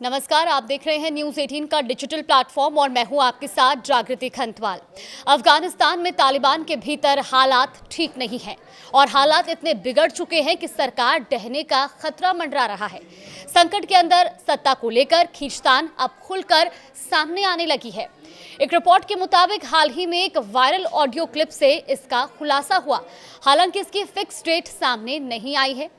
नमस्कार, आप देख रहे हैं न्यूज़ 18 का डिजिटल प्लेटफॉर्म और मैं हूं आपके साथ जागृति खंतवाल। अफगानिस्तान में तालिबान के भीतर हालात ठीक नहीं हैं और हालात इतने बिगड़ चुके हैं कि सरकार ढहने का खतरा मंडरा रहा है। संकट के अंदर सत्ता को लेकर खींचतान अब खुलकर सामने आने लगी है। एक रिपोर्ट के मुताबिक हाल ही में एक वायरल ऑडियो क्लिप से इसका खुलासा हुआ। हालांकि इसकी फिक्स डेट सामने नहीं आई है।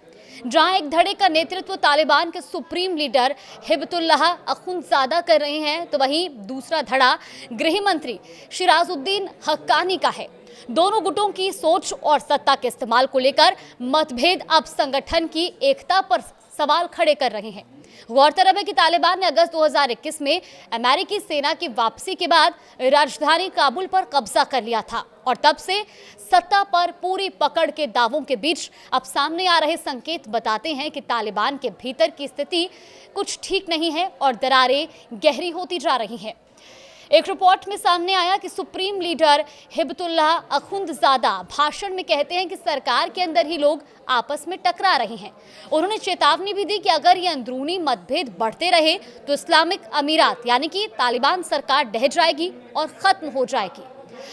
जहां एक धड़े का नेतृत्व तालिबान के सुप्रीम लीडर हिबतुल्लाह अखुंदजादा कर रहे हैं, तो वहीं दूसरा धड़ा गृह मंत्री शिराजुद्दीन हक्कानी का है। दोनों गुटों की सोच और सत्ता के इस्तेमाल को लेकर मतभेद अब संगठन की एकता पर सवाल खड़े कर रहे हैं। गौरतलब है कि तालिबान ने अगस्त 2021 में अमेरिकी सेना की वापसी के बाद राजधानी काबुल पर कब्जा कर लिया था और तब से सत्ता पर पूरी पकड़ के दावों के बीच अब सामने आ रहे संकेत बताते हैं कि तालिबान के भीतर की स्थिति कुछ ठीक नहीं है और दरारें गहरी होती जा रही हैं। एक रिपोर्ट में सामने आया कि सुप्रीम लीडर हिबतुल्लाह अखुंदजादा भाषण में कहते हैं कि सरकार के अंदर ही लोग आपस में टकरा रहे हैं। उन्होंने चेतावनी भी दी कि अगर ये अंदरूनी मतभेद बढ़ते रहे तो इस्लामिक अमीरात यानी कि तालिबान सरकार ढह जाएगी और खत्म हो जाएगी।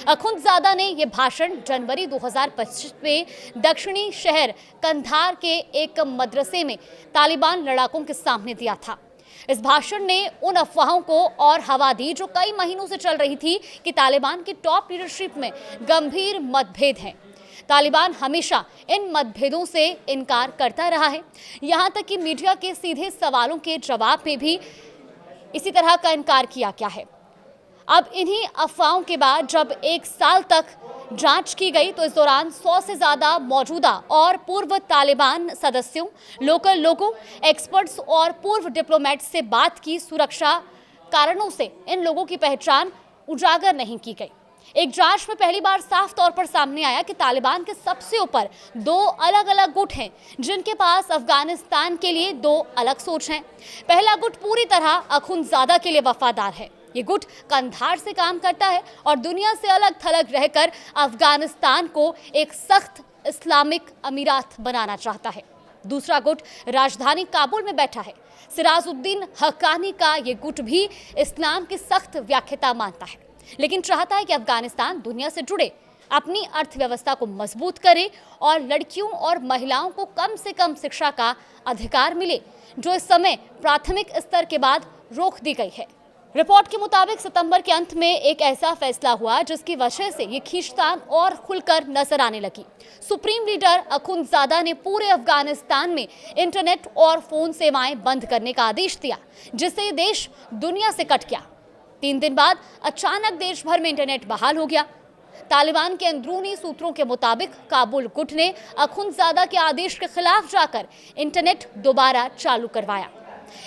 अखुंदजादा ने यह भाषण जनवरी 2025 में दक्षिणी शहर कंधार के एक मदरसे में तालिबान लड़ाकों के सामने दिया था। इस भाषण ने उन अफवाहों को और हवा दी जो कई महीनों से चल रही थी कि तालिबान की टॉप लीडरशिप में गंभीर मतभेद हैं। तालिबान हमेशा इन मतभेदों से इनकार करता रहा है। यहाँ तक कि मीडिया के सीधे सवालों के जवाब में भी इसी तरह का इनकार किया गया है। अब इन्हीं अफवाहों के बाद जब एक साल तक जांच की गई तो इस दौरान 100 से ज़्यादा मौजूदा और पूर्व तालिबान सदस्यों, लोकल लोगों, एक्सपर्ट्स और पूर्व डिप्लोमेट से बात की। सुरक्षा कारणों से इन लोगों की पहचान उजागर नहीं की गई। एक जांच में पहली बार साफ तौर पर सामने आया कि तालिबान के सबसे ऊपर दो अलग अलग गुट हैं जिनके पास अफगानिस्तान के लिए दो अलग सोच हैं। पहला गुट पूरी तरह अखुंदजादा के लिए वफादार है। ये गुट कंधार से काम करता है और दुनिया से अलग थलग रहकर अफगानिस्तान को एक सख्त इस्लामिक अमीरात बनाना चाहता है। दूसरा गुट राजधानी काबुल में बैठा है। सिराजुद्दीन हक्कानी का ये गुट भी इस्लाम की सख्त व्याख्याता मानता है, लेकिन चाहता है कि अफगानिस्तान दुनिया से जुड़े, अपनी अर्थव्यवस्था को मजबूत करे और लड़कियों और महिलाओं को कम से कम शिक्षा का अधिकार मिले, जो इस समय प्राथमिक स्तर के बाद रोक दी गई है। रिपोर्ट के मुताबिक सितंबर के अंत में एक ऐसा फैसला हुआ जिसकी वजह से ये खींचतान और खुलकर नजर आने लगी। सुप्रीम लीडर अखुंदजादा ने पूरे अफगानिस्तान में इंटरनेट और फोन सेवाएं बंद करने का आदेश दिया, जिससे ये देश दुनिया से कट गया। 3 दिन बाद अचानक देश भर में इंटरनेट बहाल हो गया। तालिबान के अंदरूनी सूत्रों के मुताबिक काबुल गुट ने अखुंदजादा के आदेश के खिलाफ जाकर इंटरनेट दोबारा चालू करवाया।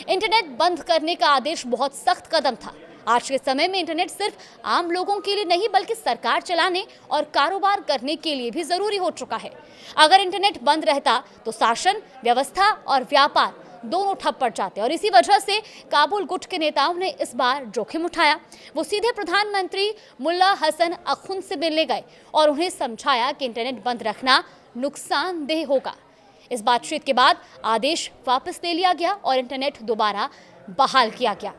इंटरनेट बंद करने का आदेश बहुत सख्त कदम था। आज के समय में इंटरनेट सिर्फ आम लोगों के लिए नहीं बल्कि सरकार चलाने और कारोबार करने के लिए भी जरूरी हो चुका है। अगर इंटरनेट बंद रहता तो शासन, व्यवस्था और व्यापार दोनों ठप पड़ जाते और इसी वजह से काबुल गुट के नेताओं ने इस बार जोखिम उठाया। वो सीधे प्रधानमंत्री मुल्ला हसन अखुंद से मिलने गए और उन्हें समझाया कि इंटरनेट बंद रखना नुकसानदेह होगा। इस बातचीत के बाद आदेश वापस ले लिया गया और इंटरनेट दोबारा बहाल किया गया।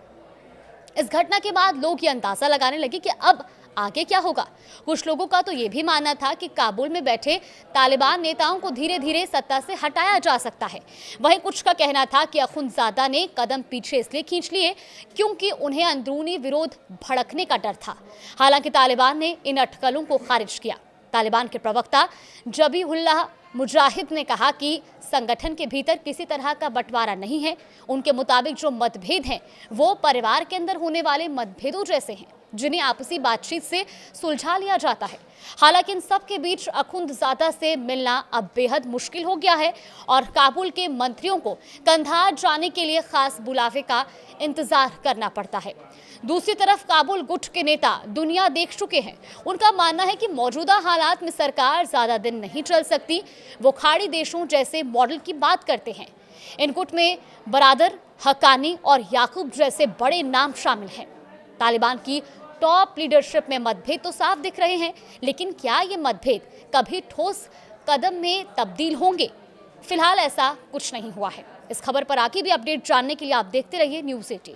इस घटना के बाद लोग ये अंदाजा लगाने लगे कि अब आगे क्या होगा। कुछ लोगों का तो ये भी मानना था कि काबुल में बैठे तालिबान नेताओं को धीरे धीरे सत्ता से हटाया जा सकता है। वहीं कुछ का कहना था कि अखुंदजादा ने कदम पीछे इसलिए खींच लिए क्योंकि उन्हें अंदरूनी विरोध भड़कने का डर था। हालांकि तालिबान ने इन अटकलों को खारिज किया। तालिबान के प्रवक्ता जबीहुल्लाह मुजाहिद ने कहा कि संगठन के भीतर किसी तरह का बंटवारा नहीं है। उनके मुताबिक जो मतभेद हैं वो परिवार के अंदर होने वाले मतभेदों जैसे हैं जिन्हें आपसी बातचीत से सुलझा लिया जाता है। हालांकि इन सब के बीच अखुंदजादा से मिलना अब बेहद मुश्किल हो गया है और काबुल के मंत्रियों को कंधार जाने के लिए खास बुलावे का इंतजार करना पड़ता है। दूसरी तरफ काबुल गुट के नेता दुनिया देख चुके हैं। उनका मानना है कि मौजूदा हालात में सरकार ज्यादा दिन नहीं चल सकती। वो खाड़ी देशों जैसे मॉडल की बात करते हैं। इन गुट में बरादर, हक्कानी और याकूब जैसे बड़े नाम शामिल हैं। तालिबान की टॉप लीडरशिप में मतभेद तो साफ दिख रहे हैं, लेकिन क्या ये मतभेद कभी ठोस कदम में तब्दील होंगे? फिलहाल ऐसा कुछ नहीं हुआ है। इस खबर पर आगे भी अपडेट जानने के लिए आप देखते रहिए न्यूज़ 18।